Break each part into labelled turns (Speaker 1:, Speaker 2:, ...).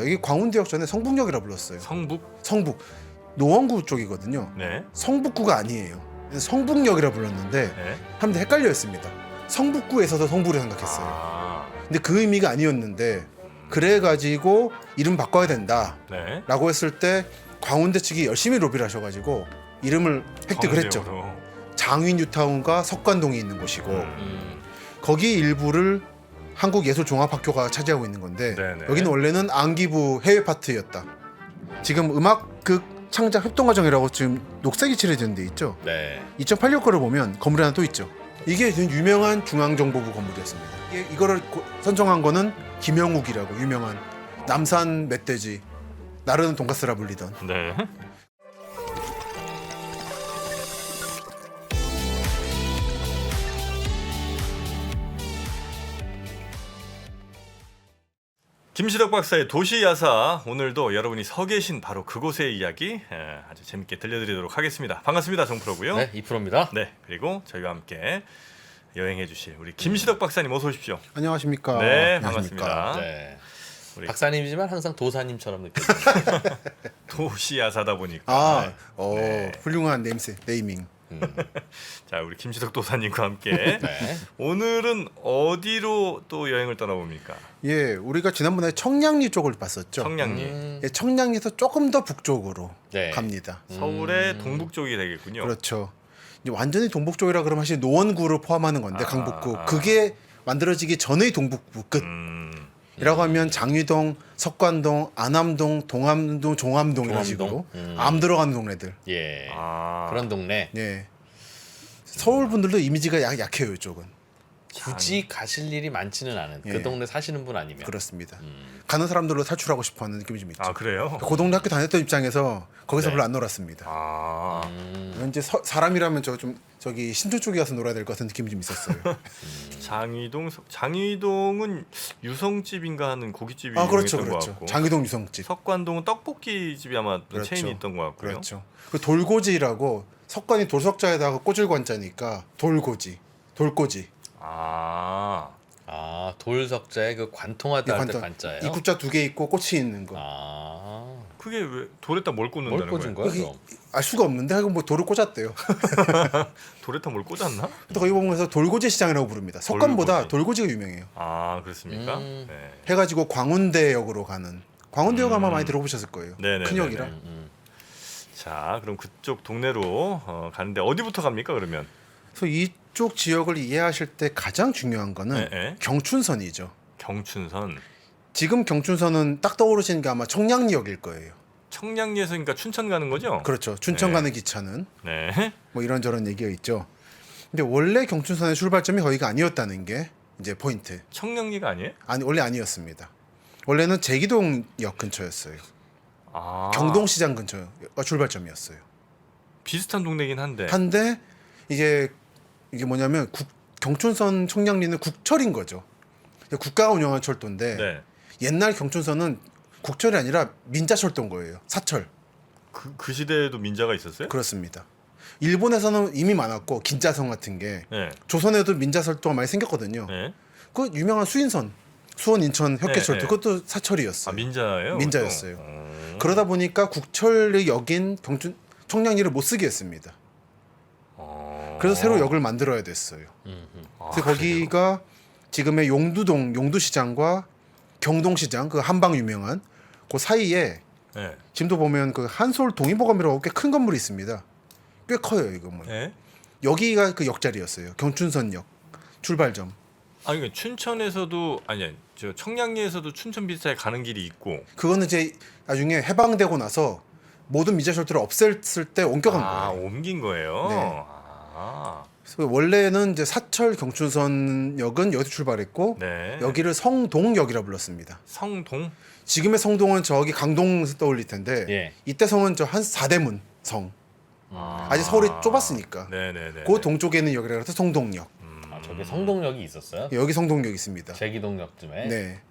Speaker 1: 그렇습니다. 여기 광운대역 전에 성북역이라 불렀어요.
Speaker 2: 성북.
Speaker 1: 노원구 쪽이거든요.
Speaker 2: 네.
Speaker 1: 성북구가 아니에요. 그래서 성북역이라 불렀는데
Speaker 2: 네.
Speaker 1: 사람들이 헷갈려했습니다. 성북구에서도 성북을 생각했어요.
Speaker 2: 아.
Speaker 1: 근데 그 의미가 아니었는데 그래가지고 이름 바꿔야 된다라고
Speaker 2: 네.
Speaker 1: 했을 때 광운대 측이 열심히 로비를 하셔가지고 이름을 획득을 했죠.
Speaker 2: 광운대역으로.
Speaker 1: 장위 뉴타운과 석관동이 있는 곳이고
Speaker 2: 음.
Speaker 1: 거기 일부를 한국예술종합학교가 차지하고 있는 건데
Speaker 2: 네네.
Speaker 1: 여기는 원래는 안기부 해외 파트였다. 지금 음악극 창작 협동과정이라고 지금 녹색이 칠해진 데 있죠.
Speaker 3: 네.
Speaker 1: 2008년 거를 보면 건물이 하나 또 있죠. 이게 유명한 중앙정보부 건물이었습니다. 이거를 선정한 거는 김영욱이라고 유명한 남산 멧돼지 나르는 돈가스라 불리던.
Speaker 2: 네. 김시덕 박사의 도시야사, 오늘도 여러분이 서 계신 바로 그곳의 이야기 아주 재밌게 들려드리도록 하겠습니다. 반갑습니다. 정프로고요.
Speaker 3: 네, 2%입니다.
Speaker 2: 네, 그리고 저희와 함께 여행해 주실 우리 김시덕 박사님 어서 오십시오.
Speaker 1: 안녕하십니까.
Speaker 2: 네,
Speaker 1: 안녕하십니까.
Speaker 2: 반갑습니다.
Speaker 3: 네.
Speaker 2: 우리
Speaker 3: 박사님이지만 항상 도사님처럼 느껴집니다.
Speaker 2: 도시야사다 보니까 네.
Speaker 1: 훌륭한 네이밍.
Speaker 2: 자, 우리 김시덕 도사님과 함께
Speaker 3: 네.
Speaker 2: 오늘은 어디로 또 여행을 떠나봅니까?
Speaker 1: 예, 우리가 지난번에 청량리 쪽을 봤었죠.
Speaker 2: 청량리.
Speaker 1: 예, 청량리에서 조금 더 북쪽으로
Speaker 3: 네.
Speaker 1: 갑니다.
Speaker 2: 서울의 동북 쪽이 되겠군요.
Speaker 1: 그렇죠. 이제 완전히 동북 쪽이라 그러면 사실 노원구를 포함하는 건데 강북구 그게 만들어지기 전의 동북부 끝이라고 하면 장위동, 석관동, 안암동, 동암동, 종암동 이런 식으로 암 들어가는 동네들.
Speaker 3: 예.
Speaker 2: 아.
Speaker 3: 그런 동네.
Speaker 1: 예. 서울 분들도 이미지가 약해요 이쪽은.
Speaker 3: 굳이 가실 일이 많지는 않은
Speaker 1: 예.
Speaker 3: 그 동네 사시는 분 아니면.
Speaker 1: 그렇습니다. 가는 사람들로 탈출하고 싶어하는 느낌이 좀 있죠.
Speaker 2: 아, 그래요?
Speaker 1: 그 고등대 학교 다녔던 입장에서 거기서
Speaker 2: 네.
Speaker 1: 별로 안 놀았습니다.
Speaker 2: 아.
Speaker 1: 왠지 사람이라면 저기 신촌 쪽에 가서 놀아야 될 것 같은 느낌이 좀 있었어요.
Speaker 2: 장위동은 유성집인가 하는 고깃집이
Speaker 1: 아 그렇죠,
Speaker 2: 유명했던 것
Speaker 1: 그렇죠.
Speaker 2: 같고.
Speaker 1: 장위동 유성집.
Speaker 2: 석관동은 떡볶이 집이 아마 또
Speaker 1: 그렇죠.
Speaker 2: 체인이 있던 것 같고요.
Speaker 1: 그렇죠. 그 돌고지라고 석관이 돌석자에다가 꽂을 관자니까 돌고지, 돌고지.
Speaker 2: 아.
Speaker 3: 아, 돌석자에 그 관통하다 할 때 관자예요.
Speaker 1: 입구자 2개 있고 꽃이 있는 거.
Speaker 3: 아.
Speaker 2: 그게 왜 돌에다 뭘 꽂는다는
Speaker 3: 뭘 꽂은
Speaker 2: 거예요?
Speaker 3: 거야,
Speaker 1: 그게
Speaker 3: 그럼?
Speaker 1: 알 수가 없는데 하여간 뭐 돌을 꽂았대요.
Speaker 2: 돌에다 뭘 꽂았나?
Speaker 1: 또 거기 보면서 돌고지 시장이라고 부릅니다. 석관보다
Speaker 2: 돌고지.
Speaker 1: 돌고지가 유명해요.
Speaker 2: 아, 그렇습니까? 네.
Speaker 1: 해가지고 광운대역으로 가는. 광운대역 아마 많이 들어보셨을 거예요.
Speaker 2: 네네네네.
Speaker 1: 큰 역이라.
Speaker 2: 자, 그럼 그쪽 동네로 가는데 어디부터 갑니까, 그러면?
Speaker 1: 그래서 이쪽 지역을 이해하실 때 가장 중요한 거는
Speaker 2: 네.
Speaker 1: 경춘선이죠.
Speaker 2: 경춘선.
Speaker 1: 지금 경춘선은 딱 떠오르시는 게 아마 청량리역일 거예요.
Speaker 2: 청량리에서 그러니까 춘천 가는 거죠?
Speaker 1: 그렇죠. 춘천
Speaker 2: 네.
Speaker 1: 가는 기차는
Speaker 2: 네.
Speaker 1: 뭐 이런저런 얘기가 있죠. 근데 원래 경춘선의 출발점이 거기가 아니었다는 게 이제 포인트.
Speaker 2: 청량리가 아니에요?
Speaker 1: 아니 원래 아니었습니다. 원래는 제기동역 근처였어요.
Speaker 2: 아.
Speaker 1: 경동시장 근처가 출발점이었어요.
Speaker 2: 비슷한 동네긴 한데.
Speaker 1: 한데 이게 뭐냐면 경춘선 청량리는 국철인 거죠. 국가가 운영한 철도인데
Speaker 2: 네.
Speaker 1: 옛날 경춘선은 국철이 아니라 민자철도인 거예요. 사철.
Speaker 2: 그 시대에도 민자가 있었어요?
Speaker 1: 그렇습니다. 일본에서는 이미 많았고 긴자선 같은 게
Speaker 2: 네.
Speaker 1: 조선에도 민자철도가 많이 생겼거든요.
Speaker 2: 네.
Speaker 1: 그 유명한 수인선, 수원 인천 혁계철도
Speaker 2: 네.
Speaker 1: 그것도 사철이었어요.
Speaker 2: 아, 민자예요?
Speaker 1: 민자였어요.
Speaker 2: 그것도?
Speaker 1: 그러다 보니까 국철의 역인 청량리를 못 쓰게 했습니다. 그래서 새로 역을 만들어야 됐어요. 그래서 거기가 지금의 용두동 용두시장과 경동시장 그 한방 유명한 그 사이에
Speaker 2: 네.
Speaker 1: 지금도 보면 그 한솔 동의보감이라고 꽤 큰 건물이 있습니다. 꽤 커요 이 건물.
Speaker 2: 네.
Speaker 1: 여기가 그 역자리였어요. 경춘선역 출발점.
Speaker 2: 아니, 그러니까 춘천에서도 아니, 저 청량리에서도 춘천 비슷하게 가는 길이 있고.
Speaker 1: 그거는 이제 나중에 해방되고 나서 모든 민자철도를 없앴을 때 옮겨간 거예요.
Speaker 2: 옮긴 거예요.
Speaker 1: 네.
Speaker 2: 아.
Speaker 1: 그래서 원래는 이제 사철 경춘선역은 여기서 출발했고
Speaker 2: 네.
Speaker 1: 여기를 성동역이라 불렀습니다.
Speaker 2: 성동?
Speaker 1: 지금의 성동은 저기 강동 떠올릴 텐데
Speaker 3: 예.
Speaker 1: 이때 성은 저 한 사대문 성. 아직 서울이 좁았으니까.
Speaker 2: 네네네.
Speaker 1: 그 동쪽에 있는 역이라 해서 성동역.
Speaker 3: 아, 저기 성동역이 있었어요?
Speaker 1: 여기 성동역 있습니다.
Speaker 3: 제기동역쯤에.
Speaker 1: 네.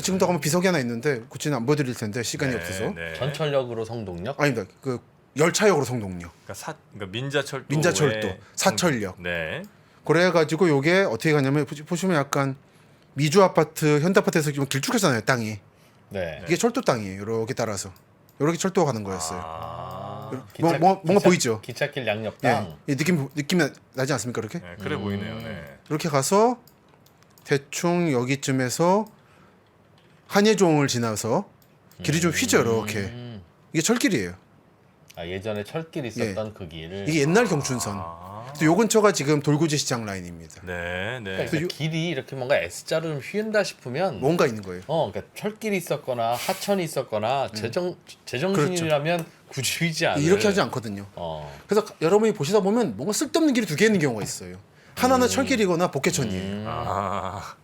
Speaker 1: 지금도 가면 비석이 하나 있는데 구치는 안 보여드릴 텐데 시간이
Speaker 2: 네,
Speaker 1: 없어서.
Speaker 2: 네.
Speaker 3: 전철역으로 성동역?
Speaker 1: 아닙니다. 그 열차역으로 성동역.
Speaker 2: 그러니까 민자철도.
Speaker 1: 민자철도, 사철역.
Speaker 2: 네.
Speaker 1: 그래가지고 요게 어떻게 가냐면 보시면 약간 미주 아파트, 현대 아파트에서 좀 길쭉하잖아요 땅이.
Speaker 3: 네.
Speaker 1: 이게 철도 땅이에요. 이렇게 따라서 이렇게 철도가 가는 거였어요. 뭔가 보이죠?
Speaker 3: 기찻길 양옆
Speaker 1: 예,
Speaker 3: 땅.
Speaker 1: 이 느낌이 나지 않습니까? 이렇게
Speaker 2: 네, 그래 보이네요. 네.
Speaker 1: 이렇게 가서 대충 여기쯤에서 한예종을 지나서 길이 좀 휘죠. 이렇게 이게 철길이에요.
Speaker 3: 아, 예전에 철길 있었던 그 길을.
Speaker 1: 이게 옛날 경춘선. 그래서 요 근처가 지금 돌고지 시장 라인입니다.
Speaker 2: 네, 네.
Speaker 3: 그러니까
Speaker 1: 요-
Speaker 3: 길이 이렇게 뭔가 S자로 좀 휘은다 싶으면
Speaker 1: 뭔가 있는 거예요.
Speaker 3: 그러니까 철길이 있었거나 하천이 있었거나 제정신이라면 굳이 휘지 않을.
Speaker 1: 이렇게 하지 않거든요.
Speaker 3: 어.
Speaker 1: 그래서 여러분이 보시다 보면 뭔가 쓸데없는 길이 두 개 있는 경우가 있어요. 하나는 철길이거나 복개천이에요.
Speaker 2: 아,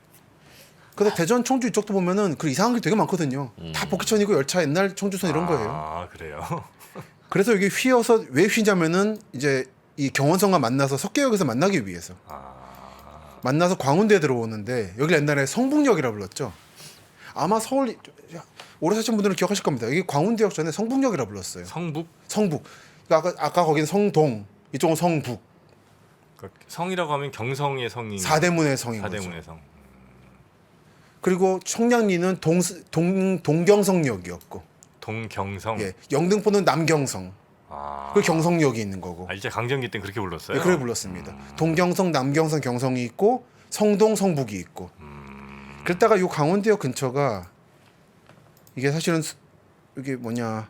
Speaker 1: 그래서 대전 청주 이쪽도 보면은 그 이상한 길 되게 많거든요. 다 복개천이고 열차 옛날 청주선 이런 거예요.
Speaker 2: 아, 그래요.
Speaker 1: 그래서 여기 휘어서 왜 휘냐면은 이제 이 경원선과 만나서 석계역에서 만나기 위해서 만나서 광운대에 들어오는데 여기 옛날에 성북역이라 불렀죠. 아마 서울 오래 사신 분들은 기억하실 겁니다. 여기 광운대역 전에 성북역이라 불렀어요.
Speaker 2: 성북.
Speaker 1: 성북. 그러니까 아까 거기는 성동, 이쪽은 성북.
Speaker 2: 그러니까 성이라고 하면 경성의 성이.
Speaker 1: 사대문의 성인 거죠.
Speaker 2: 사대문의 성.
Speaker 1: 그리고 청량리는 동경성역이었고,
Speaker 2: 동경성.
Speaker 1: 예, 영등포는 남경성.
Speaker 2: 아.
Speaker 1: 그 경성역이 있는 거고.
Speaker 2: 아, 이제 강정기 때는 그렇게 불렀어요.
Speaker 1: 예, 그래 불렀습니다. 동경성, 남경성, 경성이 있고 성동, 성북이 있고. 그랬다가 요 강원대역 근처가 이게 사실은 이게 뭐냐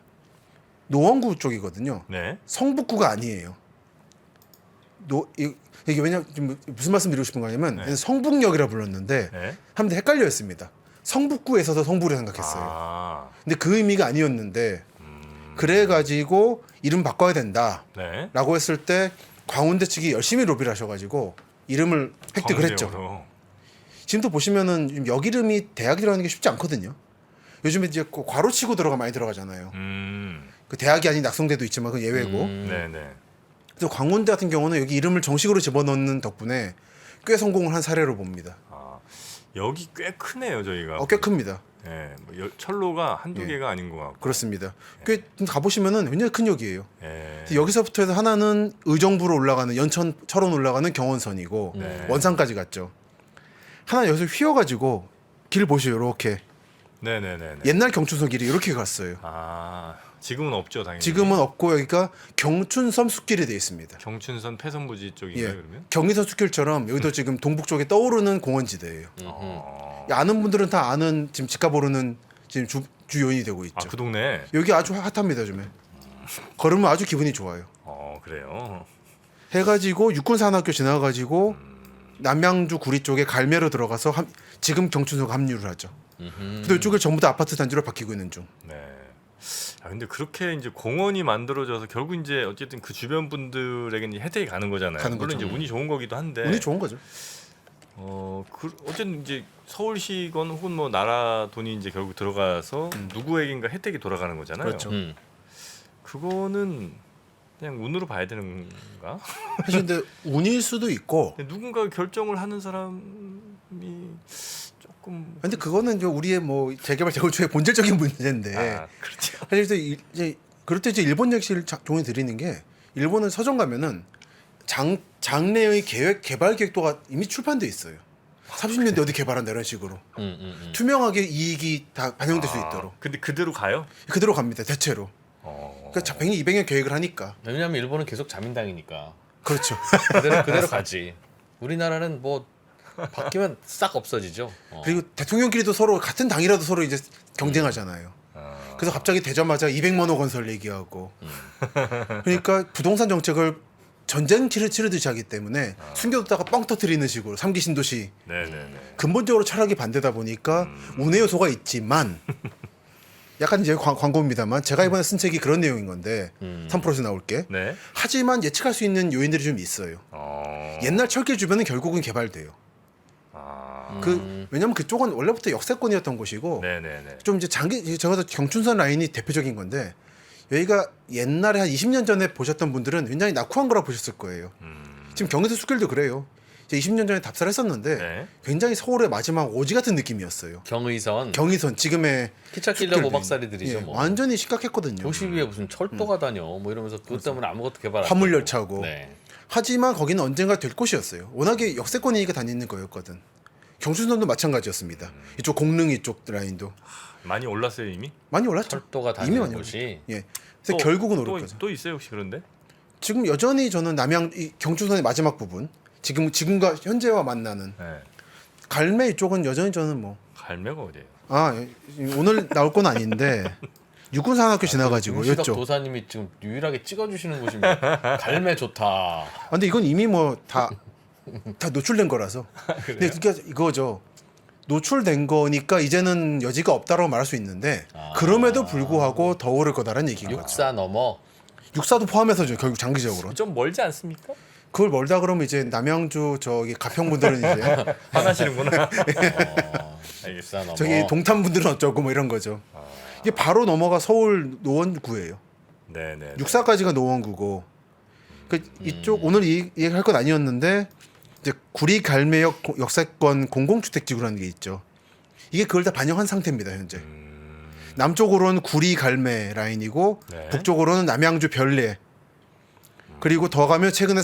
Speaker 1: 노원구 쪽이거든요.
Speaker 2: 네.
Speaker 1: 성북구가 아니에요. 이게 왜냐 좀 무슨 말씀 드리고 싶은 거냐면
Speaker 2: 네.
Speaker 1: 성북역이라 불렀는데
Speaker 2: 네.
Speaker 1: 사람들이 헷갈려했습니다. 성북구에서도 성북을 생각했어요.
Speaker 2: 아.
Speaker 1: 근데 그 의미가 아니었는데 그래가지고 이름 바꿔야 된다라고
Speaker 2: 네.
Speaker 1: 했을 때 광운대 측이 열심히 로비를 하셔가지고 이름을 획득을 했죠.
Speaker 2: 광운대역으로.
Speaker 1: 지금도 보시면은 지금 역 이름이 대학이라는 게 쉽지 않거든요. 요즘에 이제 그 괄호치고 많이 들어가잖아요. 그 대학이 아닌 낙성대도 있지만 그 예외고.
Speaker 2: 네, 네.
Speaker 1: 그래서 광운대 같은 경우는 여기 이름을 정식으로 집어넣는 덕분에 꽤 성공을 한 사례로 봅니다.
Speaker 2: 아, 여기 꽤 크네요, 저희가.
Speaker 1: 꽤 큽니다.
Speaker 2: 예. 뭐 철로가 한두
Speaker 1: 예.
Speaker 2: 개가 아닌 것 같고.
Speaker 1: 그렇습니다. 꽤 가보시면은 굉장히 큰 역이에요.
Speaker 2: 예.
Speaker 1: 그래서 여기서부터 해서 하나는 의정부로 올라가는 연천 철원 올라가는 경원선이고
Speaker 2: 네.
Speaker 1: 원산까지 갔죠. 하나 여기서 휘어가지고 길 보시요 이렇게
Speaker 2: 네, 네, 네. 네.
Speaker 1: 옛날 경춘선 길이 이렇게 갔어요.
Speaker 2: 아, 지금은 없죠, 당연히.
Speaker 1: 지금은 없고 여기가 경춘섬 숲길이 되어 있습니다.
Speaker 2: 경춘선 폐선부지 쪽인가요,
Speaker 1: 예,
Speaker 2: 그러면?
Speaker 1: 경의선 숲길처럼 여기도 지금 동북 쪽에 떠오르는 공원지대예요.
Speaker 2: 어.
Speaker 1: 아는 분들은 다 아는 지금 집값 오르는 지금 주 요인이 되고 있죠.
Speaker 2: 아, 그 동네.
Speaker 1: 여기 아주 핫합니다, 요즘에. 걸으면 아주 기분이 좋아요.
Speaker 2: 그래요.
Speaker 1: 해가지고 육군산학교 지나가지고 남양주 구리 쪽에 갈매로 들어가서 지금 경춘소가 합류를 하죠. 근데 이쪽을 전부 다 아파트 단지로 바뀌고 있는 중.
Speaker 2: 네. 아, 근데 그렇게 이제 공원이 만들어져서 결국 이제 어쨌든 그 주변 분들에게는 혜택이 가는 거잖아요.
Speaker 1: 가는
Speaker 2: 물론
Speaker 1: 거죠.
Speaker 2: 이제 운이 좋은 거기도 한데.
Speaker 1: 운이 좋은 거죠.
Speaker 2: 어쨌든 이제 서울시건 혹은 뭐 나라 돈이 이제 결국 들어가서 누구에겐가 혜택이 돌아가는 거잖아요.
Speaker 1: 그렇죠.
Speaker 2: 그거는 그냥 운으로 봐야 되는 건가?
Speaker 1: 사실 근데 운일 수도 있고.
Speaker 2: 누군가 결정을 하는 사람이 조금.
Speaker 1: 근데 그거는 이제 우리의 뭐 재개발 재건축의 본질적인 문제인데.
Speaker 2: 아, 그렇죠.
Speaker 1: 사실 이제 그럴 때 이제 일본 역시를 종이 드리는 게 일본은 서점 가면은 장래의 계획 개발 계획도가 이미 출판돼 있어요. 30년대 어디 개발한다 이런 식으로 투명하게 이익이 다 반영될 수 있도록
Speaker 2: 근데 그대로 가요?
Speaker 1: 그대로 갑니다. 대체로. 그러니까 100년, 200년 계획을 하니까.
Speaker 3: 왜냐하면 일본은 계속 자민당이니까
Speaker 1: 그렇죠.
Speaker 3: 그대로 가지. 우리나라는 뭐 바뀌면 싹 없어지죠.
Speaker 1: 그리고 대통령끼리도 서로 같은 당이라도 서로 이제 경쟁하잖아요. 그래서 갑자기 되자마자 200만 호 건설 얘기하고. 그러니까 부동산 정책을 전쟁 치르듯이 하기 때문에 숨겨뒀다가 뻥 터트리는 식으로 3기 신도시.
Speaker 2: 네네네.
Speaker 1: 근본적으로 철학이 반대다 보니까 운의 요소가 있지만 약간 이제 광고입니다만 제가 이번에 쓴 책이 그런 내용인 건데 3%에서 나올게.
Speaker 2: 네.
Speaker 1: 하지만 예측할 수 있는 요인들이 좀 있어요. 옛날 철길 주변은 결국은 개발돼요. 왜냐면 그쪽은 원래부터 역세권이었던 곳이고
Speaker 2: 네네네.
Speaker 1: 좀 이제 적어도 경춘선 라인이 대표적인 건데 여기가 옛날에 한 20년 전에 보셨던 분들은 굉장히 낙후한 거라 보셨을 거예요. 지금 경의선 숲길도 그래요. 이제 20년 전에 답사를 했었는데
Speaker 2: 네.
Speaker 1: 굉장히 서울의 마지막 오지 같은 느낌이었어요. 경의선 지금의
Speaker 3: 기찻길도
Speaker 1: 숲길들이.
Speaker 3: 모박살이들이죠.
Speaker 1: 예,
Speaker 3: 뭐.
Speaker 1: 완전히 심각했거든요.
Speaker 3: 도시 위에 무슨 철도가 다녀 뭐 이러면서 그것 때문에 아무것도 개발 안
Speaker 1: 화물
Speaker 3: 되고.
Speaker 1: 열차고.
Speaker 3: 네.
Speaker 1: 하지만 거기는 언젠가 될 곳이었어요. 워낙에 역세권이니까 다니는 거였거든. 경춘선도 마찬가지였습니다. 이쪽 공릉 이쪽 라인도
Speaker 2: 많이 올랐어요 이미?
Speaker 1: 많이 올랐죠.
Speaker 3: 철도가
Speaker 1: 이미
Speaker 3: 다니는
Speaker 1: 많이
Speaker 3: 곳이
Speaker 1: 예. 그래서 결국은 오를
Speaker 2: 또,
Speaker 1: 거죠.
Speaker 2: 또 있어요 혹시 그런데?
Speaker 1: 지금 여전히 저는 남양 이 경춘선의 마지막 부분 지금과 현재와 만나는
Speaker 2: 네.
Speaker 1: 갈매 이쪽은 여전히 저는 뭐
Speaker 2: 갈매가 어디예요?
Speaker 1: 오늘 나올 건 아닌데 육군사관학교 지나가지고
Speaker 3: 윤시덕
Speaker 1: 였죠.
Speaker 3: 도사님이 지금 유일하게 찍어주시는 곳이면 갈매 좋다.
Speaker 1: 근데 이건 이미 뭐 다 노출된 거라서. 근데 그러니까 이거죠. 노출된 거니까 이제는 여지가 없다라고 말할 수 있는데 그럼에도 불구하고 더 오를 거다라는 얘기인 거죠.
Speaker 3: 육사 넘어
Speaker 1: 육사도 포함해서죠. 결국 장기적으로.
Speaker 2: 좀 멀지 않습니까?
Speaker 1: 그걸 멀다 그러면 이제 남양주 저기 가평분들은 이제
Speaker 2: 화나시는구나.
Speaker 3: 육사 넘어.
Speaker 1: 저기 동탄 분들은 어쩌고 뭐 이런 거죠. 이게 바로 넘어가 서울 노원구예요.
Speaker 2: 네네.
Speaker 1: 육사까지가 노원구고 그 이쪽 오늘 얘기할 건 아니었는데 이제 구리 갈매역 역세권 공공주택지구라는 게 있죠. 이게 그걸 다 반영한 상태입니다 현재. 남쪽으로는 구리 갈매 라인이고
Speaker 2: 네.
Speaker 1: 북쪽으로는 남양주 별내 그리고 더 가면 최근에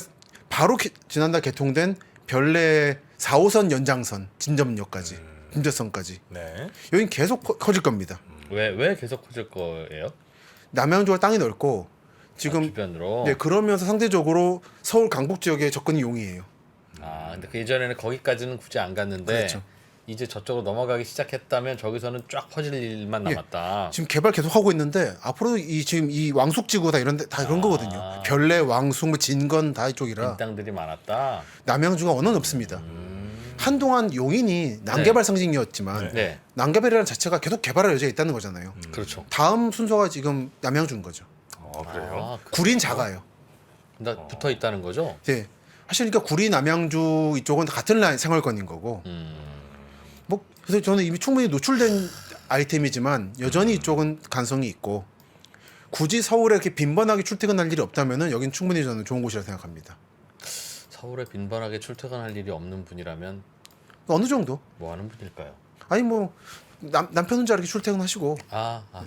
Speaker 1: 바로 지난달 개통된 별내 4호선 연장선 진접역까지 김제선까지
Speaker 2: 네.
Speaker 1: 여긴 계속 커질 겁니다.
Speaker 3: 왜 계속 커질 거예요?
Speaker 1: 남양주가 땅이 넓고 지금
Speaker 3: 주변으로.
Speaker 1: 네, 그러면서 상대적으로 서울 강북 지역에 접근이 용이해요.
Speaker 3: 근데 그 이전에는 거기까지는 굳이 안 갔는데
Speaker 1: 그렇죠.
Speaker 3: 이제 저쪽으로 넘어가기 시작했다면 저기서는 쫙 퍼질 일만
Speaker 1: 예.
Speaker 3: 남았다.
Speaker 1: 지금 개발 계속 하고 있는데 앞으로 지금 이 왕숙지구 다 이런데 다 그런 거거든요. 별내, 왕숙, 뭐 진건 다 이쪽이라
Speaker 3: 빈 땅들이 많았다.
Speaker 1: 남양주가 언어는 없습니다. 한동안 용인이 난개발 상징이었지만
Speaker 3: 네,
Speaker 1: 난개발이라는 자체가 계속 개발할 여지가 있다는 거잖아요.
Speaker 3: 그렇죠.
Speaker 1: 다음 순서가 지금 남양주인 거죠.
Speaker 2: 그래요?
Speaker 1: 구린 작아요.
Speaker 3: 나 붙어 있다는 거죠?
Speaker 1: 네. 사실 그러니까 구리 남양주 이쪽은 다 같은 라인 생활권인 거고 뭐 그래서 저는 이미 충분히 노출된 아이템이지만 여전히 이쪽은 가능성이 있고 굳이 서울에 이렇게 빈번하게 출퇴근할 일이 없다면은 여긴 충분히 저는 좋은 곳이라 생각합니다.
Speaker 3: 서울에 빈번하게 출퇴근할 일이 없는 분이라면
Speaker 1: 어느 정도?
Speaker 3: 뭐 하는 분일까요?
Speaker 1: 아니 뭐 남편 혼자 이렇게 출퇴근하시고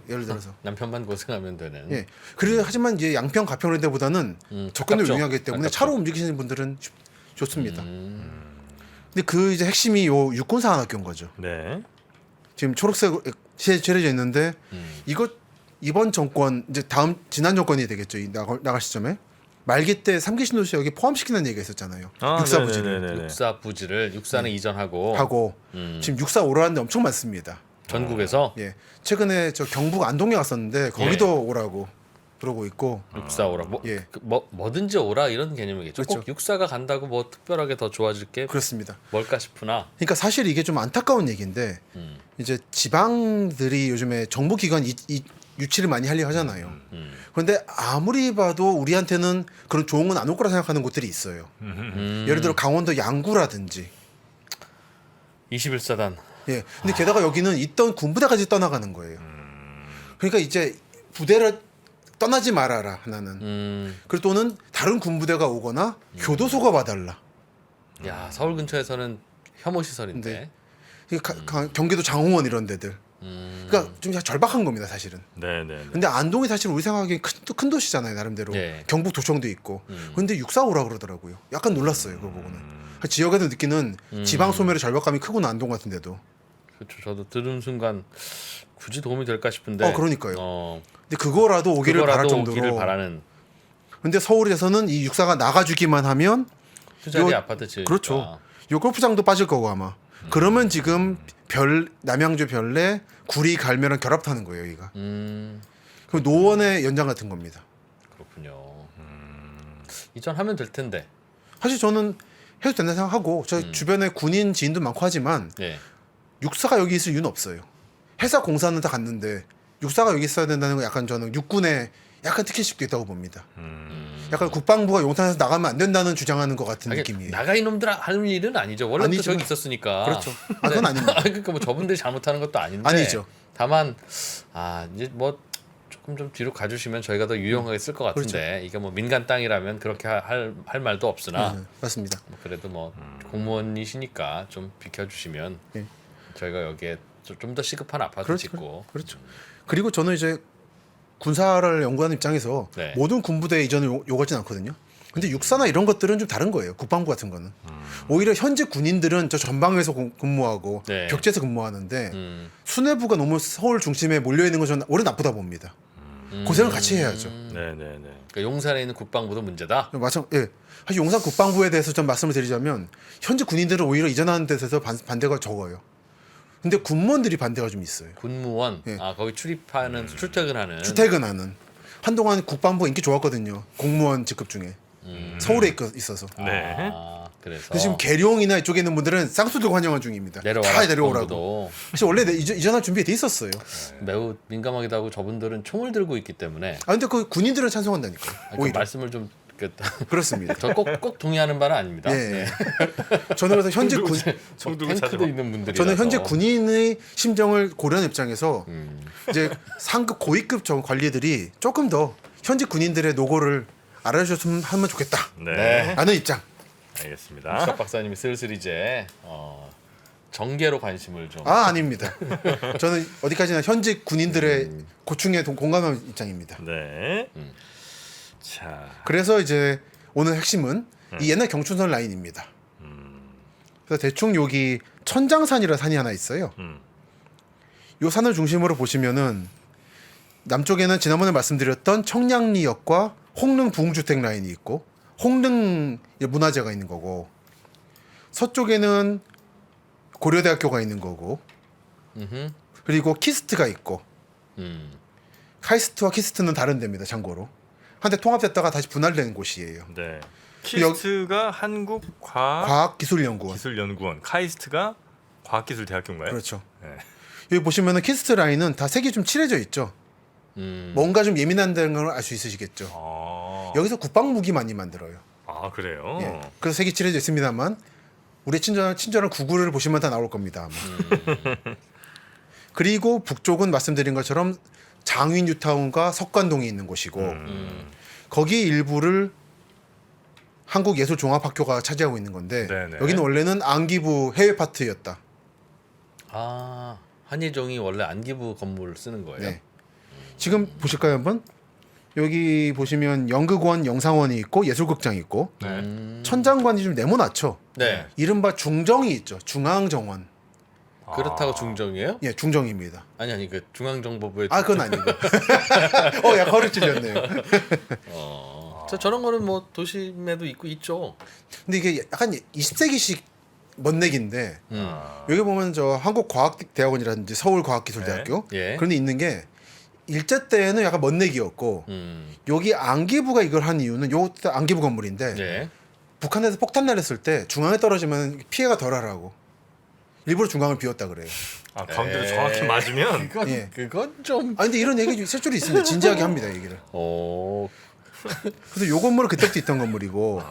Speaker 1: 예를 들어서
Speaker 3: 남편만 고생하면 되는.
Speaker 1: 예. 그래 하지만 이제 양평 가평 이런 데보다는 접근도
Speaker 3: 가깝죠.
Speaker 1: 용이하기 때문에
Speaker 3: 가깝죠.
Speaker 1: 차로 움직이시는 분들은 좋습니다. 근데 그 이제 핵심이 요 육군사관학교인 거죠.
Speaker 2: 네.
Speaker 1: 지금 초록색 칠해져 있는데 이거 이번 정권 이제 지난 정권이 되겠죠. 나갈 시점에 말기 때 3기 신도시 여기 포함시키는 얘기가 있었잖아요. 육사 부지를
Speaker 2: 네네네네.
Speaker 3: 육사 부지를 육사는 이전하고
Speaker 1: 하고 지금 육사 오라는데 엄청 많습니다.
Speaker 3: 전국에서
Speaker 1: 예, 최근에 저 경북 안동에 갔었는데 거기도 오라고 그러고 있고
Speaker 3: 육사 오라
Speaker 1: 예.
Speaker 3: 뭐든지 오라 이런 개념이겠죠.
Speaker 1: 그렇죠.
Speaker 3: 꼭 육사가 간다고 뭐 특별하게 더 좋아질 게
Speaker 1: 그렇습니다.
Speaker 3: 뭘까 싶으나
Speaker 1: 그러니까 사실 이게 좀 안타까운 얘기인데 이제 지방들이 요즘에 정부 기관 유치를 많이 하려고 하잖아요. 그런데 아무리 봐도 우리한테는 그런 좋은 건 안 올 거라 생각하는 곳들이 있어요. 예를 들어 강원도 양구라든지.
Speaker 3: 21사단
Speaker 1: 예. 근데 게다가 여기는 있던 군부대까지 떠나가는 거예요. 그러니까 이제 부대를 떠나지 말아라 하나는. 그리고 또는 다른 군부대가 오거나 교도소가 와달라.
Speaker 3: 야 서울 근처에서는 혐오 시설인데
Speaker 1: 그러니까 경기도 장홍원 이런 데들. 그러니까 좀 절박한 겁니다 사실은.
Speaker 2: 네네.
Speaker 1: 근데 안동이 사실 우리 생각하기엔 큰 도시잖아요 나름대로.
Speaker 3: 네.
Speaker 1: 경북 도청도 있고. 근데 645라 그러더라고요. 약간 놀랐어요 그거 보고는. 지역에서 느끼는 지방 소멸의 절박감이 크구나 안동 같은데도.
Speaker 3: 그렇죠. 저도 들은 순간 굳이 도움이 될까 싶은데.
Speaker 1: 그러니까요. 근데 그거라도 오기를 바랄
Speaker 3: 그거라도
Speaker 1: 정도로.
Speaker 3: 오기를 바라는
Speaker 1: 근데 서울에서는 이 육사가 나가주기만 하면
Speaker 3: 투자리
Speaker 1: 요-
Speaker 3: 아파트 지으니까.
Speaker 1: 그렇죠. 요 골프장도 빠질 거고 아마. 그러면 지금 남양주 별내 구리 갈매랑 결합하는 거예요 여기가. 그럼 노원의 연장 같은 겁니다.
Speaker 3: 그렇군요. 이전하면 될 텐데.
Speaker 1: 사실 저는 해도 된다 생각하고 저 주변에 군인 지인도 많고 하지만
Speaker 3: 예.
Speaker 1: 육사가 여기 있을 이유는 없어요. 회사 공사는 다 갔는데 육사가 여기 있어야 된다는 건 약간 저는 육군의 약간 특혜식도 있다고 봅니다. 약간 국방부가 용산에서 나가면 안 된다는 주장하는 것 같은
Speaker 3: 아니,
Speaker 1: 느낌이에요.
Speaker 3: 나가 이놈들아 할 일은 아니죠. 원래 또
Speaker 1: 아니지만-
Speaker 3: 저기 있었으니까.
Speaker 1: 그렇죠. 그건 아닙니다.
Speaker 3: 그러니까 뭐 저분들이 잘못하는 것도 아닌데.
Speaker 1: 아니죠.
Speaker 3: 다만 이제 뭐 조금 좀 뒤로 가주시면 저희가 더 유용하게 쓸 것 같은데
Speaker 1: 그렇죠.
Speaker 3: 이게 뭐 민간 땅이라면 그렇게 할 말도 없으나
Speaker 1: 맞습니다.
Speaker 3: 뭐 그래도 뭐 공무원이시니까 좀 비켜주시면
Speaker 1: 네.
Speaker 3: 저희가 여기에 좀 더 시급한 아파트
Speaker 1: 그렇죠.
Speaker 3: 짓고
Speaker 1: 그렇죠. 그리고 저는 이제 군사를 연구하는 입장에서
Speaker 3: 네.
Speaker 1: 모든 군부대 이전을 요구하진 않거든요. 근데 육사나 이런 것들은 좀 다른 거예요. 국방부 같은 거는. 오히려 현재 군인들은 저 전방에서 근무하고
Speaker 3: 네.
Speaker 1: 격지에서 근무하는데 수뇌부가 너무 서울 중심에 몰려 있는 건 저는 오히려 나쁘다 봅니다. 고생을 같이 해야죠.
Speaker 2: 네네네.
Speaker 3: 그러니까 용산에 있는 국방부도 문제다.
Speaker 1: 마찬 예. 사실 용산 국방부에 대해서 좀 말씀을 드리자면 현재 군인들은 오히려 이전하는 데 대해서 반대가 적어요. 근데 군무원들이 반대가 좀 있어요.
Speaker 3: 군무원.
Speaker 1: 예.
Speaker 3: 아 거기 출입하는 출퇴근하는.
Speaker 1: 출퇴근하는. 한동안 국방부 인기 좋았거든요. 공무원 직급 중에. 서울에 있어서.
Speaker 2: 네.
Speaker 3: 아, 그래서
Speaker 1: 근데 지금 계룡이나 이쪽에 있는 분들은 쌍수들 환영한 중입니다.
Speaker 3: 내려와라.
Speaker 1: 다 내려오라고.
Speaker 3: 국방부도.
Speaker 1: 사실 원래 이전할 준비가 돼 있었어요.
Speaker 3: 매우 민감하기도 하고 저분들은 총을 들고 있기 때문에
Speaker 1: 아 근데 그 군인들은 찬성한다니까요.
Speaker 3: 그
Speaker 1: 오히려
Speaker 3: 말씀을 좀
Speaker 1: 그렇습니다.
Speaker 3: 저 꼭 동의하는 바는 아닙니다.
Speaker 1: 예.
Speaker 3: 네.
Speaker 1: 저는 그래서 현재 군
Speaker 2: 총 들고
Speaker 3: 탱크도
Speaker 2: 찾아봐.
Speaker 3: 있는 분들이
Speaker 1: 저는 현재 군인의 심정을 고려하는 입장에서
Speaker 3: 음.
Speaker 1: 이제 상급 고위급 관리들이 조금 더 현재 군인들의 노고를 알아주셨으면 하면 좋겠다.
Speaker 2: 네.
Speaker 1: 라는 입장.
Speaker 2: 알겠습니다.
Speaker 3: 수석 박사님이 슬슬 이제 정계로 관심을 좀
Speaker 1: 아닙니다. 저는 어디까지나 현재 군인들의 고충에 공감하는 입장입니다.
Speaker 2: 네. 자.
Speaker 1: 그래서 이제 오늘 핵심은 이 옛날 경춘선 라인입니다. 그래서 대충 여기 천장산이라는 산이 하나 있어요. 이 산을 중심으로 보시면은 남쪽에는 지난번에 말씀드렸던 청량리역과 홍릉 부흥주택 라인이 있고 홍릉 문화재가 있는 거고 서쪽에는 고려대학교가 있는 거고 그리고 키스트가 있고 카이스트와 키스트는 다른 데입니다. 참고로 한때 통합됐다가 다시 분할된 곳이에요.
Speaker 2: 네. 키스트가 한국과학기술연구원,
Speaker 1: 기술연구원.
Speaker 2: 카이스트가 과학기술대학교인가요?
Speaker 1: 그렇죠.
Speaker 2: 네.
Speaker 1: 여기 보시면은 키스트 라인은 다 색이 좀 칠해져 있죠. 뭔가 좀 예민한다는 걸 알 수 있으시겠죠. 여기서 국방 무기 많이 만들어요.
Speaker 2: 아 그래요?
Speaker 1: 예. 그래서 색이 칠해져 있습니다만 우리 친절한 구글을 보시면 다 나올 겁니다. 아마. 그리고 북쪽은 말씀드린 것처럼 장윈 뉴타운과 석관동이 있는 곳이고 거기 일부를 한국예술종합학교가 차지하고 있는 건데
Speaker 2: 네네.
Speaker 1: 여기는 원래는 안기부 해외 파트였다.
Speaker 3: 아 한예종이 원래 안기부 건물을 쓰는 거예요.
Speaker 1: 네. 지금 보실까요 한번? 여기 보시면 연극원, 영상원이 있고 예술극장이 있고 천장관이 좀 네모나죠.
Speaker 3: 네.
Speaker 1: 이른바 중정이 있죠. 중앙정원.
Speaker 3: 그렇다고 중정이에요?
Speaker 1: 예, 중정입니다.
Speaker 3: 아니 그 중앙정보부의
Speaker 1: 그건 아니고. 약간 허를 찔렸네요.
Speaker 3: 저런 거는 뭐 도심에도 있죠.
Speaker 1: 근데 이게 약간 20세기식 멋내기인데 여기 보면 저 한국과학대학원이라든지 서울과학기술대학교
Speaker 3: 네. 예.
Speaker 1: 그런 데 있는 게 일제 때는 약간 멋내기였고 여기 안기부가 이걸 한 이유는 요 안기부 건물인데
Speaker 3: 예.
Speaker 1: 북한에서 폭탄 날렸을 때 중앙에 떨어지면 피해가 덜하라고 일부러 중앙을 비웠다 그래요.
Speaker 2: 아 가운데로 정확히 맞으면
Speaker 3: 그건 좀.
Speaker 1: 근데 이런 얘기 실제로 있습니다. 진지하게 합니다 얘기를. 그래서 요 건물은 그때부터 있던 건물이고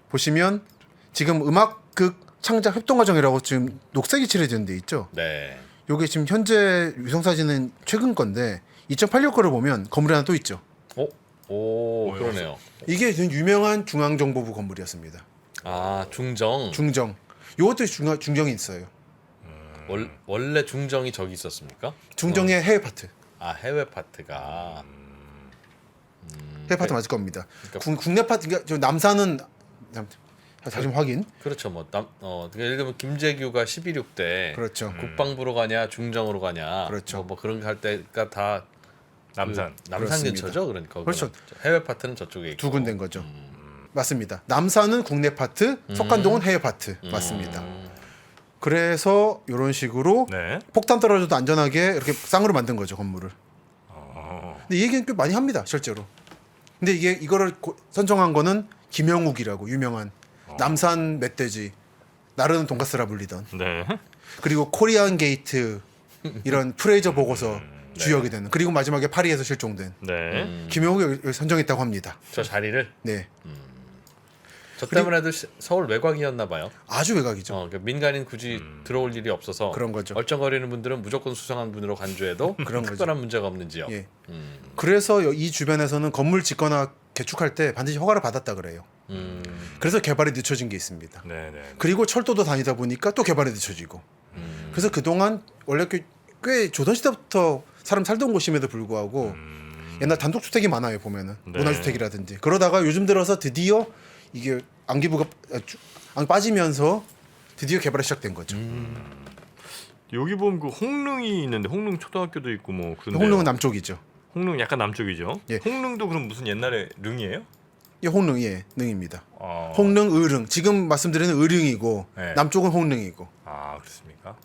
Speaker 1: 보시면 지금 음악극 창작 협동과정이라고 지금 녹색이 칠해진 데 있죠.
Speaker 3: 네.
Speaker 1: 요게 지금 현재 위성 사진은 최근 건데 2008년 거를 보면 건물이 하나 또 있죠.
Speaker 3: 오 그러네요.
Speaker 1: 이게 유명한 중앙정보부 건물이었습니다.
Speaker 3: 아 중정.
Speaker 1: 중정. 요것도 중정이 있어요.
Speaker 3: 원래 중정이 저기 있었습니까?
Speaker 1: 중정의 해외 파트.
Speaker 3: 아 해외 파트가.
Speaker 1: 해외 파트 맞을 겁니다. 국내 파트 그러니까 저 남산은 다시 좀 확인.
Speaker 3: 그렇죠. 예를 들면 김재규가 11.6 때
Speaker 1: 그렇죠.
Speaker 3: 국방부로 가냐 중정으로 가냐.
Speaker 1: 그렇죠.
Speaker 3: 뭐 그런 거 할 때가 다
Speaker 2: 남산.
Speaker 3: 남산
Speaker 1: 그렇습니다.
Speaker 3: 근처죠. 그러니까
Speaker 1: 그렇죠.
Speaker 3: 해외 파트는 저쪽에 있고.
Speaker 1: 두 군데인 거죠. 맞습니다. 남산은 국내 파트, 석관동은 해외 파트. 맞습니다. 그래서 이런 식으로
Speaker 2: 네.
Speaker 1: 폭탄 떨어져도 안전하게 이렇게 쌍으로 만든 거죠 건물을. 근데 이 얘기는 꽤 많이 합니다 실제로. 근데 이거를 선정한 거는 김영욱이라고 유명한 남산 멧돼지 나르는 돈가스라 불리던
Speaker 2: 네.
Speaker 1: 그리고 코리안 게이트 이런 프레이저 보고서 주역이 되는 그리고 마지막에 파리에서 실종된
Speaker 2: 네.
Speaker 1: 김영욱이 여기 선정했다고 합니다.
Speaker 3: 저 자리를
Speaker 1: 네,
Speaker 3: 저 때문에도 서울 외곽이었나 봐요.
Speaker 1: 아주 외곽이죠.
Speaker 3: 그러니까 민간인 굳이 들어올 일이 없어서
Speaker 1: 그런 거죠.
Speaker 3: 얼쩡거리는 분들은 무조건 수상한 분으로 간주해도
Speaker 1: 그런
Speaker 3: 특별한 문제가 없는 지역.
Speaker 1: 예. 그래서 이 주변에서는 건물 짓거나 개축할 때 반드시 허가를 받았다 그래요. 그래서 개발이 늦춰진 게 있습니다.
Speaker 2: 네.
Speaker 1: 그리고 철도도 다니다 보니까 또 개발이 늦춰지고. 그래서 그동안 원래 꽤 조선시대부터 사람 살던 곳임에도 불구하고 옛날 단독주택이 많아요 보면은
Speaker 2: 네.
Speaker 1: 문화주택이라든지. 그러다가 요즘 들어서 드디어 이게 안기부가 빠지면서 드디어 개발이 시작된 거죠.
Speaker 2: 여기 보면 그 홍릉이 있는데 홍릉 초등학교도 있고 뭐 그런데.
Speaker 1: 홍릉은 남쪽이죠.
Speaker 2: 홍릉 약간 남쪽이죠.
Speaker 1: 예.
Speaker 2: 홍릉도 그럼 무슨 옛날에 릉이에요?
Speaker 1: 예, 홍릉 예 능입니다.
Speaker 2: 어.
Speaker 1: 홍릉, 의릉 지금 말씀드리는 의릉이고
Speaker 2: 네.
Speaker 1: 남쪽은 홍릉이고.
Speaker 2: 아 그렇습니까?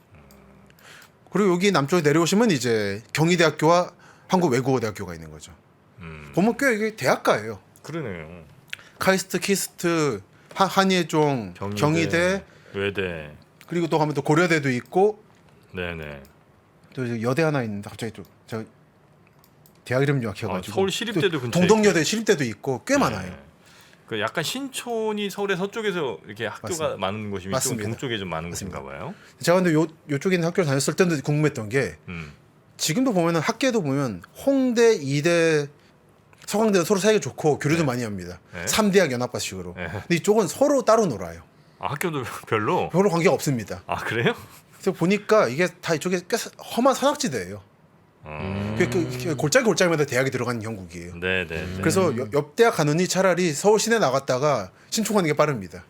Speaker 1: 그리고 여기 남쪽에 내려오시면 이제 경희대학교와 한국외국어대학교가 있는 거죠. 보면 꽤 이게 대학가예요.
Speaker 2: 그러네요.
Speaker 1: 카이스트, 키스트, 한예종, 경희대,
Speaker 2: 외대.
Speaker 1: 그리고 또 하면 또 고려대도 있고
Speaker 2: 네네.
Speaker 1: 또 이제 여대 하나 있는데 갑자기 또 저 대학 이름 정확해가지고
Speaker 2: 서울 시립대도
Speaker 1: 또
Speaker 2: 근처에
Speaker 1: 동덕여대 시립대도 있고 꽤 많아요.
Speaker 2: 네. 그 약간 신촌이 서울의 서쪽에서 이렇게 학교가
Speaker 1: 맞습니다.
Speaker 2: 많은 곳이면 이쪽은
Speaker 1: 맞습니다.
Speaker 2: 동쪽에 좀 많은
Speaker 1: 맞습니다.
Speaker 2: 곳인가 봐요.
Speaker 1: 제가 근데 요쪽에 있는 학교를 다녔을 때도 궁금했던 게
Speaker 2: 음.
Speaker 1: 지금도 보면은 학계도 보면 홍대, 이대, 서강대는 서로 사이가 좋고 교류도 많이 합니다.
Speaker 2: 네.
Speaker 1: 3대학 연합반식으로.
Speaker 2: 네.
Speaker 1: 근데 이쪽은 서로 따로 놀아요.
Speaker 2: 아 학교도 별로.
Speaker 1: 별로 관계가 없습니다.
Speaker 2: 아 그래요?
Speaker 1: 그래서 보니까 이게 다 이쪽에 꽤 험한 산악지대예요. 그 골짜기마다 대학이 들어가는 형국이에요.
Speaker 2: 네네.
Speaker 1: 그래서 옆 대학 가느니 차라리 서울 시내 나갔다가 신촌 가는 게 빠릅니다.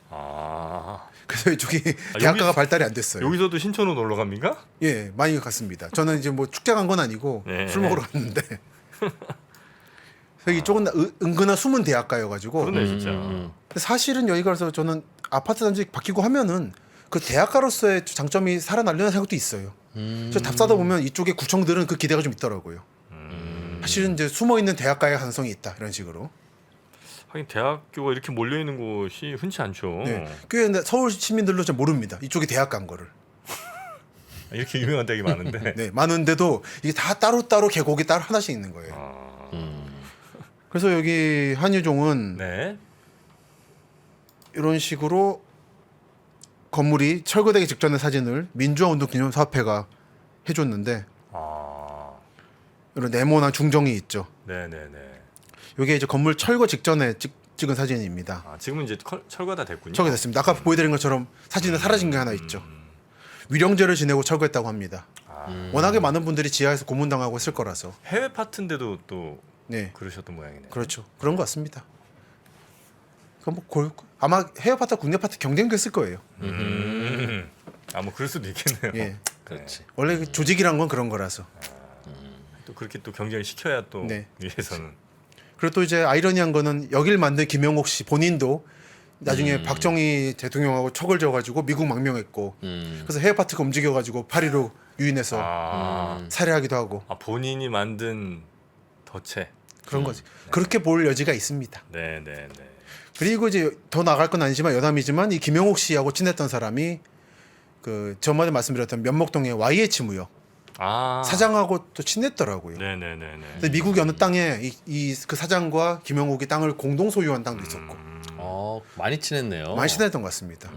Speaker 2: 아
Speaker 1: 그래서 이쪽이 대학가가
Speaker 2: 여기-
Speaker 1: 발달이 안 됐어요.
Speaker 2: 여기서도 신촌으로 놀러 갑니까?
Speaker 1: 예, 많이 갔습니다. 저는 이제 뭐 축제 간 건 아니고
Speaker 2: 네.
Speaker 1: 술 먹으러 갔는데. 그래서 이쪽은 은근한 숨은 대학가여가지고.
Speaker 2: 그러네 진짜.
Speaker 1: 근데 사실은 여기 가서 저는 아파트 단지 바뀌고 하면은 그 대학가로서의 장점이 살아나려는 생각도 있어요. 저 답사다 보면 이쪽의 구청들은 그 기대가 좀 있더라고요. 사실은 이제 숨어 있는 대학가의 가능성이 있다 이런 식으로.
Speaker 2: 하긴 대학교가 이렇게 몰려 있는 곳이 흔치 않죠.
Speaker 1: 네. 꽤 근데 서울 시민들도 잘 모릅니다. 이쪽이 대학가인 거를.
Speaker 2: 이렇게 유명한 대학이 많은데.
Speaker 1: 네, 많은데도 이게 다 따로 계곡이 따로 하나씩 있는 거예요.
Speaker 2: 아,
Speaker 1: 그래서 여기 한유종은
Speaker 2: 네.
Speaker 1: 이런 식으로 건물이 철거되기 직전의 사진을 민주화운동기념사업회가 해줬는데
Speaker 2: 아,
Speaker 1: 이런 네모난 중정이 있죠.
Speaker 2: 네네네.
Speaker 1: 이게 이제 건물 철거 직전에 찍은 사진입니다.
Speaker 2: 아 지금은 이제 철거가 됐군요.
Speaker 1: 철거됐습니다. 아까 보여드린 것처럼 사진에 사라진 게 하나 있죠. 위령제를 지내고 철거했다고 합니다. 워낙에 많은 분들이 지하에서 고문당하고 했을 거라서.
Speaker 2: 해외 파트인데도 또
Speaker 1: 네,
Speaker 2: 그러셨던 모양이네요.
Speaker 1: 그렇죠. 그런 것 같습니다. 아마 해외 파트, 국내 파트 경쟁됐을 거예요.
Speaker 2: 아뭐 그럴 수도 있겠네요.
Speaker 1: 예,
Speaker 3: 그렇지.
Speaker 1: 원래 그 조직이란 건 그런 거라서.
Speaker 2: 또 그렇게 또 경쟁을 시켜야 또
Speaker 1: 네.
Speaker 2: 위해서는.
Speaker 1: 그리고 또 이제 아이러니한 거는 여길 만든 김영옥 씨 본인도 나중에 박정희 대통령하고 척을 져가지고 미국 망명했고 그래서 해외 파트가 움직여가지고 파리로 유인해서
Speaker 2: 아,
Speaker 1: 살해하기도 하고
Speaker 2: 아 본인이 만든 덫에.
Speaker 1: 그런 거지. 그렇게 볼 여지가 있습니다.
Speaker 2: 네네네.
Speaker 1: 그리고 이제 더 나갈 건 아니지만 여담이지만 이 김영옥 씨하고 친했던 사람이 그 전번에 말씀드렸던 면목동의 YH 무역
Speaker 2: 아
Speaker 1: 사장하고 또 친했더라고요.
Speaker 2: 네네네네.
Speaker 1: 근데 미국 어느 땅에 이 그 사장과 김영옥이 땅을 공동 소유한 땅도 있었고
Speaker 3: 많이 친했네요.
Speaker 1: 많이 친했던 것 같습니다.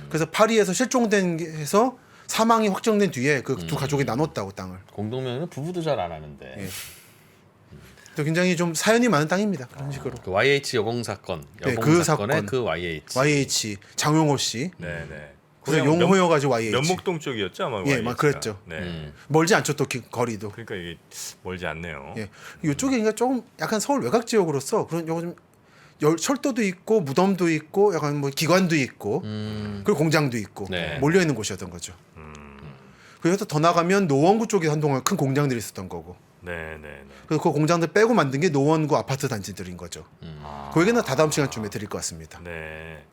Speaker 1: 그래서 파리에서 실종된 해서 사망이 확정된 뒤에 그 두 가족이 나눴다고 땅을.
Speaker 3: 공동명의는 부부도 잘 안 하는데.
Speaker 1: 예. 또 굉장히 좀 사연이 많은 땅입니다. 그런 식으로.
Speaker 3: 그 YH 여공 사건,
Speaker 1: 네,
Speaker 3: 여공
Speaker 1: 그
Speaker 3: 사건의
Speaker 1: 사건.
Speaker 3: 그 YH.
Speaker 1: YH 장용호 씨.
Speaker 2: 네네.
Speaker 1: 그래서 용호여가지고 YH.
Speaker 2: 면목동 쪽이었죠 아마.
Speaker 1: 예,
Speaker 2: YH 가.
Speaker 1: 막 그랬죠.
Speaker 2: 네.
Speaker 1: 멀지 않죠 또 거리도.
Speaker 2: 그러니까 이게 멀지 않네요.
Speaker 1: 예. 이쪽에 그러니까 조금 약간 서울 외곽 지역으로서 그런 요즘 철도도 있고 무덤도 있고 약간 뭐 기관도 있고 그리고 공장도 있고
Speaker 3: 네.
Speaker 1: 몰려 있는 곳이었던 거죠. 그래서 더 나가면 노원구 쪽에 한동안 큰 공장들이 있었던 거고.
Speaker 2: 네네네.
Speaker 1: 그래서 그 공장들 빼고 만든 게 노원구 아파트 단지들인 거죠. 그 얘기는 다다음 시간쯤에 드릴 것 같습니다.
Speaker 2: 네.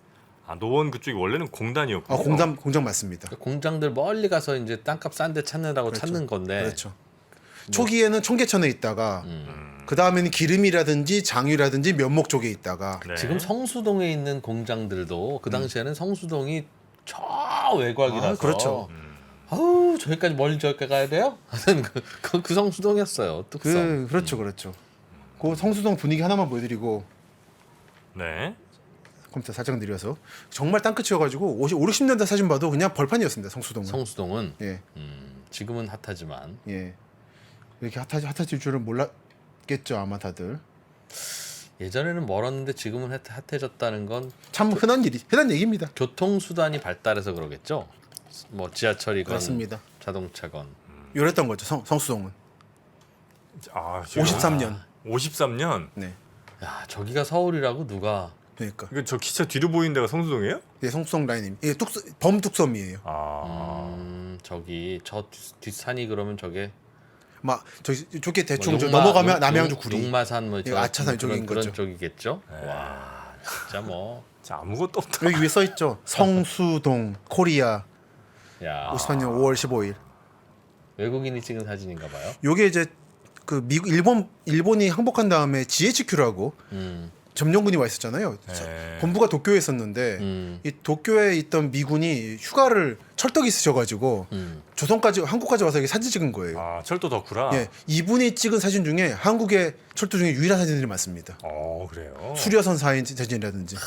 Speaker 2: 아 노원 그쪽이 원래는 공단이었고.
Speaker 1: 아 공장 맞습니다.
Speaker 3: 그 공장들 멀리 가서 이제 땅값 싼 데 찾는다고 찾는 건데.
Speaker 1: 그렇죠. 초기에는 청계천에 있다가 그 다음에는 기름이라든지 장유라든지 면목 쪽에 있다가
Speaker 2: 네.
Speaker 3: 지금 성수동에 있는 공장들도 그 당시에는 성수동이 저 외곽이라서.
Speaker 1: 아, 그렇죠.
Speaker 3: 아우 저기까지 멀리 저기 가야 돼요? 하는 그 성수동이었어요. 뚝섬.
Speaker 1: 그렇죠. 그 성수동 분위기 하나만 보여드리고
Speaker 2: 네.
Speaker 1: 컴퓨터 살짝 느려서 정말 땅끝이어가지고 5, 60년대 사진 봐도 그냥 벌판이었습니다. 성수동은.
Speaker 3: 성수동은
Speaker 1: 예,
Speaker 3: 지금은 핫하지만
Speaker 1: 예. 이렇게 핫해질 줄은 몰랐겠죠 아마 다들.
Speaker 3: 예전에는 멀었는데 지금은 핫해졌다는 건
Speaker 1: 참 흔한 얘기입니다.
Speaker 3: 교통수단이 발달해서 그러겠죠. 뭐 지하철이건
Speaker 1: 그렇습니다.
Speaker 3: 자동차건.
Speaker 1: 이랬던 거죠 성수동은.
Speaker 2: 아
Speaker 1: 53년.
Speaker 2: 53년.
Speaker 1: 네.
Speaker 3: 야 저기가 서울이라고 누가?
Speaker 1: 그러니까
Speaker 2: 이거 저 기차 뒤로 보이는 데가 성수동이에요?
Speaker 1: 예, 성수동 라인임. 예, 범뚝섬이에요.
Speaker 2: 아.
Speaker 3: 저기 저 뒷산이 그러면 저게
Speaker 1: 막 저기 이쪽에 대충
Speaker 3: 뭐
Speaker 1: 저
Speaker 3: 용마-
Speaker 1: 넘어가면
Speaker 3: 용-
Speaker 1: 남양주
Speaker 3: 용-
Speaker 1: 구리.
Speaker 3: 용마산 뭐
Speaker 1: 예, 아차산 이쪽인
Speaker 3: 그런
Speaker 1: 거죠.
Speaker 3: 쪽이겠죠. 와 진짜 뭐
Speaker 2: 자, 아무것도 없다.
Speaker 1: 여기 위에 써 있죠. 성수동 코리아
Speaker 3: 야
Speaker 1: 54년 5월 15일.
Speaker 3: 외국인이 찍은 사진인가 봐요.
Speaker 1: 요게 이제 그 미국 일본이 항복한 다음에 GHQ라고 점령군이 와 있었잖아요.
Speaker 2: 네.
Speaker 1: 본부가 도쿄에 있었는데 이 도쿄에 있던 미군이 휴가를 철떡이 쓰셔가지고 조선까지 한국까지 와서 이게 사진 찍은 거예요.
Speaker 2: 아, 철도 덕후라.
Speaker 1: 예, 이분이 찍은 사진 중에 한국의 철도 중에 유일한 사진들이 많습니다.
Speaker 2: 그래요.
Speaker 1: 수려선 사진이라든지.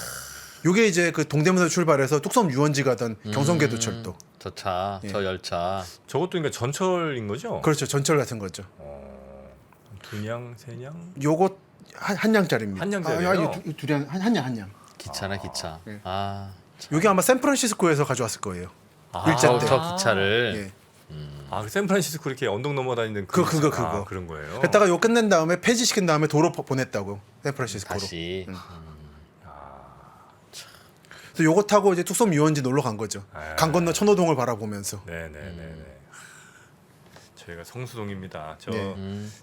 Speaker 1: 요게 이제 그 동대문에서 출발해서 뚝섬 유원지 가던 경성궤도 철도.
Speaker 3: 저 차,
Speaker 1: 예.
Speaker 3: 저 열차.
Speaker 2: 저것도 그러니까 전철인 거죠?
Speaker 1: 그렇죠. 전철 같은 거죠.
Speaker 2: 두냥, 세냥.
Speaker 1: 요거 한 양짜리입니다.
Speaker 2: 한 양짜리예요?
Speaker 1: 아니, 둘이 한 양.
Speaker 3: 기차나 기차.
Speaker 1: 예.
Speaker 3: 아,
Speaker 1: 요게 아마 샌프란시스코에서 가져왔을 거예요.
Speaker 2: 아,
Speaker 1: 일제 때.
Speaker 3: 저 기차를
Speaker 1: 예.
Speaker 2: 그 샌프란시스코 이렇게 언덕 넘어 다니는
Speaker 1: 그거.
Speaker 2: 아, 그런 거예요.
Speaker 1: 그랬다가 요 끝낸 다음에 폐지시킨 다음에 도로 보냈다고 샌프란시스코로.
Speaker 3: 다시.
Speaker 1: 그래서 요거 타고 이제 뚝섬 유원지 놀러 간 거죠.
Speaker 2: 아.
Speaker 1: 강 건너 천호동을 바라보면서.
Speaker 2: 네네네네. 저희가 성수동입니다. 저
Speaker 1: 네.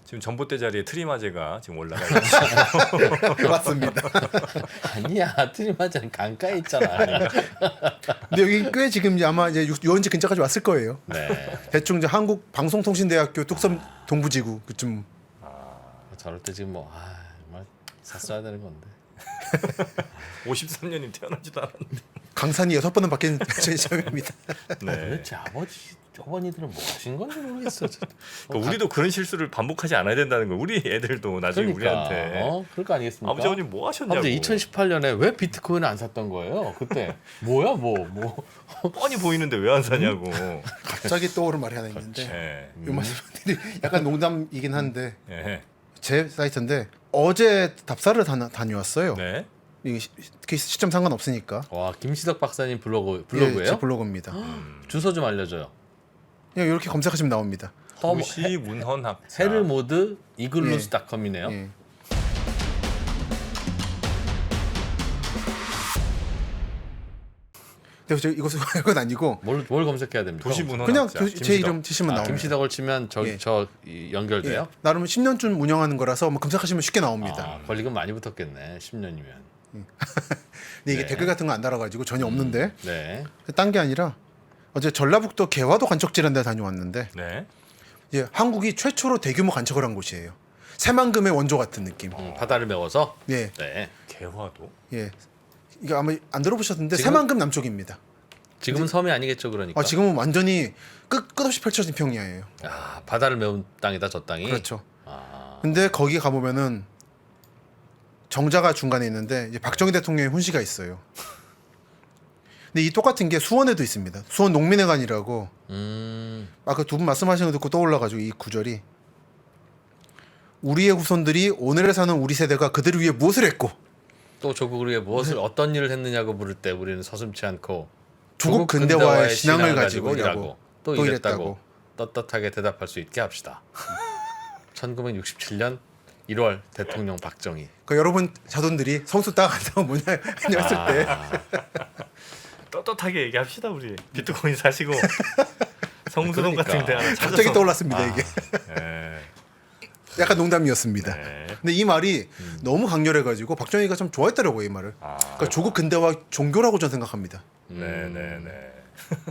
Speaker 2: 지금 전봇대 자리에 트리마제가 지금 올라가 있어요.
Speaker 1: 맞습니다.
Speaker 3: 아니야, 트리마자는 강가에 있잖아.
Speaker 1: 근데 여기 꽤 지금 이제 아마 이제 유원지 근처까지 왔을 거예요.
Speaker 3: 네.
Speaker 1: 대충 이제 한국방송통신대학교 뚝섬 동부지구 그쯤.
Speaker 3: 저럴 때 지금 뭐 정말 샀어야 되는 건데.
Speaker 2: 53년이 태어나지도 않았는데.
Speaker 1: 강산이 6번은 바뀐 시점입니다.
Speaker 2: 네.
Speaker 3: 도대체 어머니들은 뭐 하신 건지 모르겠어.
Speaker 2: 그러니까 우리도 그런 실수를 반복하지 않아야 된다는 거. 우리 애들도 나중에
Speaker 3: 그러니까,
Speaker 2: 우리한테
Speaker 3: 그럴 거 아니겠습니까?
Speaker 2: 아버지 아버님 뭐 하셨냐고.
Speaker 3: 아버지 2018년에 왜 비트코인을 안 샀던 거예요? 그때 뭐야 뭐.
Speaker 2: 뻔히 보이는데 왜 안 사냐고.
Speaker 1: 갑자기 떠오른 말이 하나 있는데
Speaker 2: 네.
Speaker 1: 요 말씀드리 약간 농담이긴 한데
Speaker 2: 네.
Speaker 1: 제 사이트인데 어제 답사를 다녀왔어요.
Speaker 2: 네.
Speaker 1: 이게 시점 상관없으니까.
Speaker 3: 와 김시덕 박사님 블로그예요?
Speaker 1: 예, 제 블로그입니다.
Speaker 3: 주소 좀 알려줘요.
Speaker 1: 그냥 이렇게 검색하시면 나옵니다.
Speaker 2: 도시 문헌학자.
Speaker 3: 헤르모드 이글루스닷컴이네요.
Speaker 1: 예. 근데 이건 아니고
Speaker 3: 뭘 검색해야 됩니까?
Speaker 2: 도시 문헌학자.
Speaker 1: 그냥 제
Speaker 2: 김시덕.
Speaker 1: 이름 치시면 나옵니다.
Speaker 3: 김시덕을 치면
Speaker 1: 예.
Speaker 3: 연결돼요?
Speaker 1: 예. 나름 10년쯤 운영하는 거라서 뭐 검색하시면 쉽게 나옵니다.
Speaker 3: 아, 권리금 많이 붙었겠네. 10년이면.
Speaker 1: 근데 이게
Speaker 3: 네.
Speaker 1: 댓글 같은 거 안 달아가지고 전혀 없는데
Speaker 3: 네.
Speaker 1: 딴 게 아니라 어제 전라북도 개화도 관측지라는 데 다녀왔는데
Speaker 2: 네.
Speaker 1: 이제 한국이 최초로 대규모 관측을 한 곳이에요. 새만금의 원조 같은 느낌.
Speaker 3: 바다를 메워서.
Speaker 1: 예,
Speaker 3: 네.
Speaker 2: 개화도.
Speaker 1: 예. 이게 아마 안 들어보셨는데
Speaker 3: 지금-
Speaker 1: 새만금 남쪽입니다.
Speaker 3: 지금은 섬이 아니겠죠, 그러니까.
Speaker 1: 지금은 완전히 끝없이 펼쳐진 평야예요.
Speaker 3: 아, 바다를 메운 땅이다, 저 땅이.
Speaker 1: 그렇죠.
Speaker 3: 아,
Speaker 1: 근데 거기 가보면은 정자가 중간에 있는데 이제 박정희 대통령의 훈시가 있어요. 근데 이 똑같은 게 수원에도 있습니다. 수원 농민회관이라고 아까 두 분 말씀하시는 거 듣고 떠올라가지고 이 구절이 우리의 후손들이 오늘에 사는 우리 세대가 그들을 위해 무엇을 했고
Speaker 3: 또 조국을 위해 무엇을 어떤 일을 했느냐고 물을 때 우리는 서슴지 않고
Speaker 1: 조국 근대화의 신앙을 가지고 일하고
Speaker 3: 또
Speaker 1: 또
Speaker 3: 이랬다고 떳떳하게 대답할 수 있게 합시다. 1967년 1월 대통령 박정희.
Speaker 1: 그러니까 여러분 자손들이 성수 딱 안다고 뭐냐 했을 때
Speaker 2: 떳떳하게 얘기합시다 우리. 비트코인 사시고 성수동
Speaker 3: 그러니까.
Speaker 2: 같은 데 하나 찾아서.
Speaker 1: 갑자기 떠올랐습니다 이게.
Speaker 2: 네.
Speaker 1: 약간 농담이었습니다.
Speaker 2: 네.
Speaker 1: 근데 이 말이 너무 강렬해가지고 박정희가 좀 좋아했더라고요 이 말을.
Speaker 2: 아.
Speaker 1: 그러니까 조국 근대화 종교라고 저는 생각합니다.
Speaker 2: 네네네.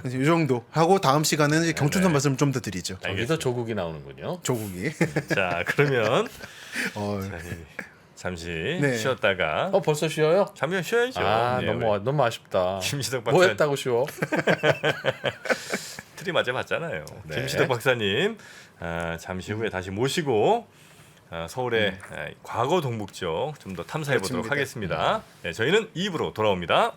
Speaker 1: 그래서 이 정도 하고 다음 시간에는 이제 경춘선 말씀을 좀 더 드리죠.
Speaker 3: 저기서 조국이 나오는군요.
Speaker 1: 조국이.
Speaker 2: 자 그러면
Speaker 1: 어,
Speaker 2: 잠시
Speaker 1: 네.
Speaker 2: 쉬었다가
Speaker 3: 벌써 쉬어요?
Speaker 2: 잠깐 쉬어야죠.
Speaker 3: 아,
Speaker 2: 네,
Speaker 3: 너무 아쉽다.
Speaker 2: 김시덕
Speaker 3: 뭐
Speaker 2: 박사
Speaker 3: 했다고 쉬어?
Speaker 2: 틀이 맞아 봤잖아요.
Speaker 3: 네.
Speaker 2: 김시덕 박사님 잠시 후에 다시 모시고 서울의 과거 동북 쪽 좀 더 탐사해 보도록
Speaker 1: 그렇습니다.
Speaker 2: 하겠습니다. 네, 저희는 2부로 돌아옵니다.